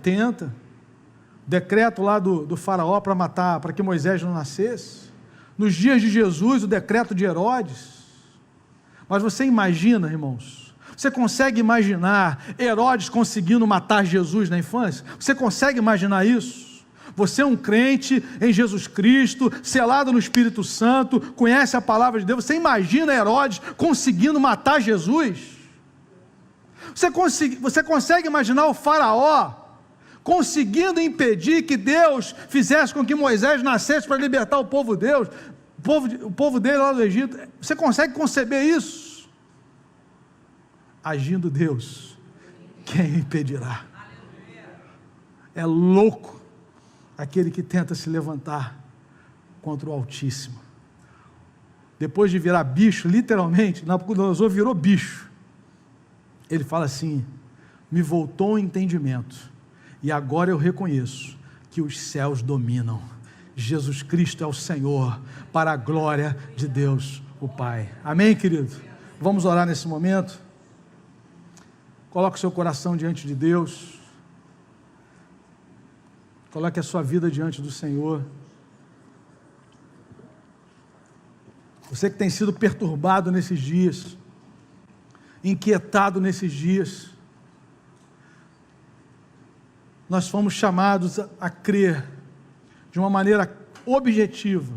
decreto lá do faraó para matar, para que Moisés não nascesse. Nos dias de Jesus, o decreto de Herodes. Mas você imagina, irmãos, você consegue imaginar Herodes conseguindo matar Jesus na infância? Você consegue imaginar isso? Você é um crente em Jesus Cristo, selado no Espírito Santo, conhece a palavra de Deus. Você imagina Herodes conseguindo matar Jesus? Você consegue imaginar o faraó conseguindo impedir que Deus fizesse com que Moisés nascesse para libertar o povo dele lá do Egito. Você consegue conceber isso? Agindo Deus, quem impedirá? É louco aquele que tenta se levantar contra o Altíssimo. Depois de virar bicho, literalmente, Nabucodonosor virou bicho. Ele fala assim: me voltou o entendimento, e agora eu reconheço que os céus dominam. Jesus Cristo é o Senhor, para a glória de Deus o Pai. Amém, querido? Vamos orar nesse momento? Coloque o seu coração diante de Deus. Coloque a sua vida diante do Senhor. Você que tem sido perturbado nesses dias, inquietado nesses dias, nós fomos chamados a crer de uma maneira objetiva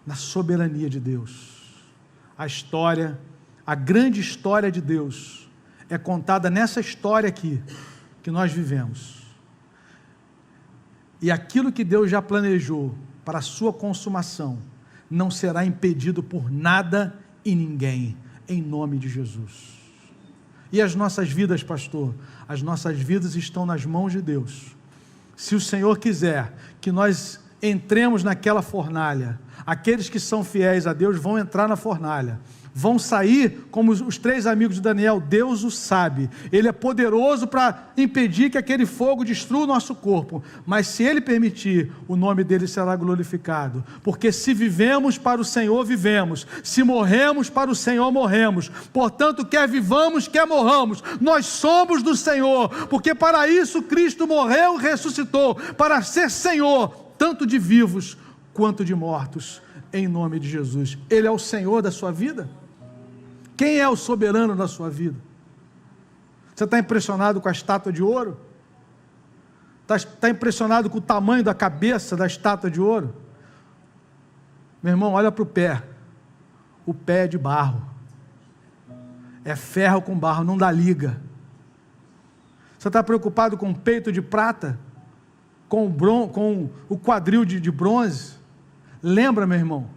na soberania de Deus. A história, a grande história de Deus é contada nessa história aqui que nós vivemos. E aquilo que Deus já planejou para a sua consumação não será impedido por nada e ninguém, em nome de Jesus. E as nossas vidas, pastor? As nossas vidas estão nas mãos de Deus. Se o Senhor quiser que nós entremos naquela fornalha, aqueles que são fiéis a Deus vão entrar na fornalha, vão sair como os 3 amigos de Daniel. Deus o sabe, Ele é poderoso para impedir que aquele fogo destrua o nosso corpo, mas se Ele permitir, o nome dEle será glorificado, porque se vivemos para o Senhor, vivemos, se morremos para o Senhor, morremos, portanto, quer vivamos, quer morramos, nós somos do Senhor, porque para isso Cristo morreu e ressuscitou, para ser Senhor, tanto de vivos quanto de mortos, em nome de Jesus. Ele é o Senhor da sua vida? Quem é o soberano da sua vida? Você está impressionado com a estátua de ouro? Está impressionado com o tamanho da cabeça da estátua de ouro? Meu irmão, olha para o pé. O pé é de barro. É ferro com barro, não dá liga. Você está preocupado com o peito de prata? Com o quadril de bronze? Lembra, meu irmão,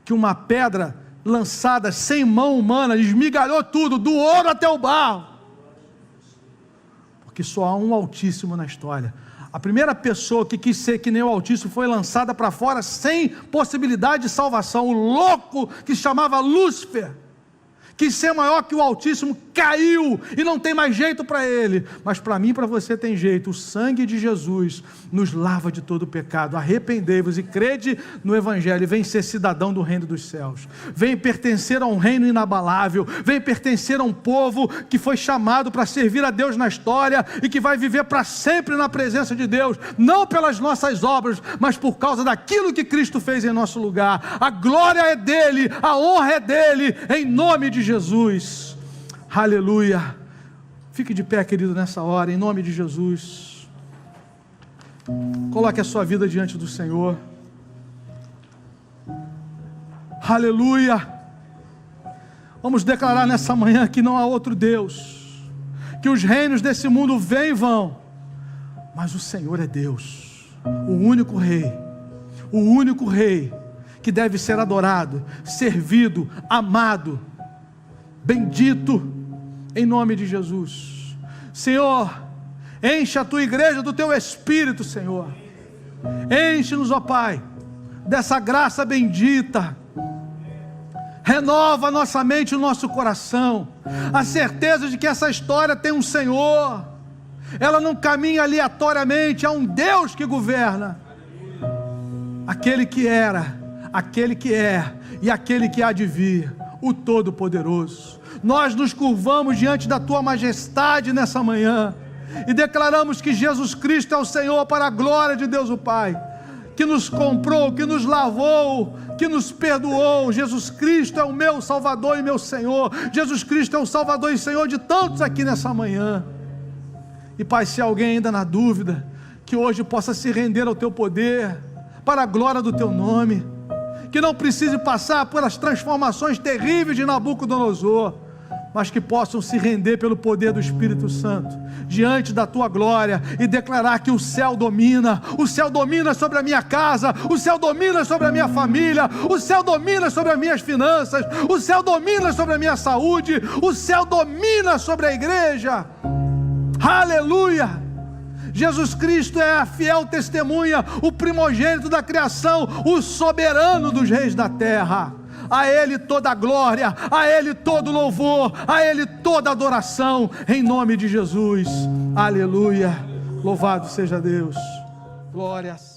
que uma pedra lançada sem mão humana esmigalhou tudo, do ouro até o barro, porque só há um Altíssimo na história. A primeira pessoa que quis ser que nem o Altíssimo foi lançada para fora sem possibilidade de salvação. O louco que se chamava Lúcifer quis ser maior que o Altíssimo, caiu e não tem mais jeito para ele, mas para mim e para você tem jeito. O sangue de Jesus nos lava de todo o pecado. Arrependei-vos e crede no Evangelho, vem ser cidadão do reino dos céus, vem pertencer a um reino inabalável, vem pertencer a um povo que foi chamado para servir a Deus na história e que vai viver para sempre na presença de Deus, não pelas nossas obras, mas por causa daquilo que Cristo fez em nosso lugar. A glória é dele, a honra é dele, em nome de Jesus. Aleluia. Fique de pé, querido, nessa hora, em nome de Jesus. Coloque a sua vida diante do Senhor. Aleluia. Vamos declarar nessa manhã que não há outro Deus, que os reinos desse mundo vêm e vão, mas o Senhor é Deus, o único Rei que deve ser adorado, servido, amado, bendito, em nome de Jesus. Senhor, enche a tua igreja do teu Espírito, Senhor. Enche-nos, ó Pai, dessa graça bendita. Renova a nossa mente e o nosso coração, a certeza de que essa história tem um Senhor, ela não caminha aleatoriamente, há um Deus que governa, aquele que era, aquele que é e aquele que há de vir, o Todo-Poderoso. Nós nos curvamos diante da tua majestade nessa manhã e declaramos que Jesus Cristo é o Senhor, para a glória de Deus o Pai, que nos comprou, que nos lavou, que nos perdoou. Jesus Cristo é o meu Salvador e meu Senhor. Jesus Cristo é o Salvador e Senhor de tantos aqui nessa manhã. E Pai, se alguém ainda na dúvida, que hoje possa se render ao teu poder, para a glória do teu nome, que não precise passar por as transformações terríveis de Nabucodonosor, mas que possam se render pelo poder do Espírito Santo, diante da tua glória, e declarar que o céu domina sobre a minha casa, o céu domina sobre a minha família, o céu domina sobre as minhas finanças, o céu domina sobre a minha saúde, o céu domina sobre a igreja. Aleluia! Jesus Cristo é a fiel testemunha, o primogênito da criação, o soberano dos reis da terra. A Ele toda a glória, a Ele todo louvor, a Ele toda adoração, em nome de Jesus. Aleluia! Louvado seja Deus. Glória a